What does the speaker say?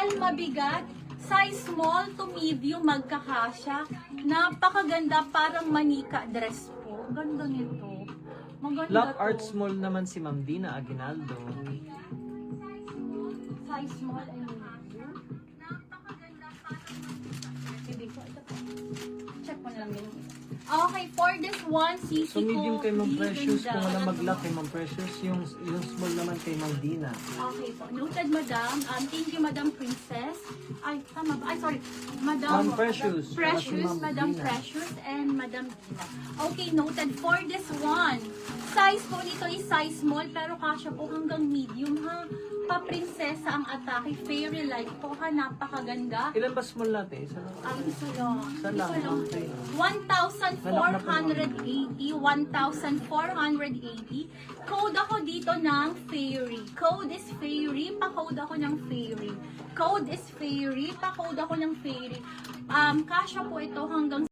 mahal, mabigat, size small to medium, magkakasya. Napakaganda, parang manika dress po. Ganda nito. Maganda Black to. Art Small naman si Ma'am Dina Aguinaldo. Size small and medium. Bibig ko, ito po. Check mo na lang yun. Okay, for this one, sisi So medium kay Ma'am ko, Precious, ganda. kung wala mag-lock kay Ma'am Precious, yung small naman kay Ma'am Dina. Okay po. Noted, madam. Thank you, Madam Princess. Ay, tama ba? Ay, sorry. Madam Ma'am Precious. Precious, Ma'am Madam Dina. Precious, and Madam Dina. Okay, noted. For this one, size po nito is size small, pero kasya po hanggang medium, ha? Pa-prinsesa ang atake. Fairy light po, ha? Napakaganda. Ilan ba small natin? Isa lang. Isa lang. Isa lang. Okay. 1,480. 1,480. Code ako dito ng fairy. Code is fairy. Pa-code ako ng fairy. Code is fairy. Pa-code ako ng fairy. Kasya po ito hanggang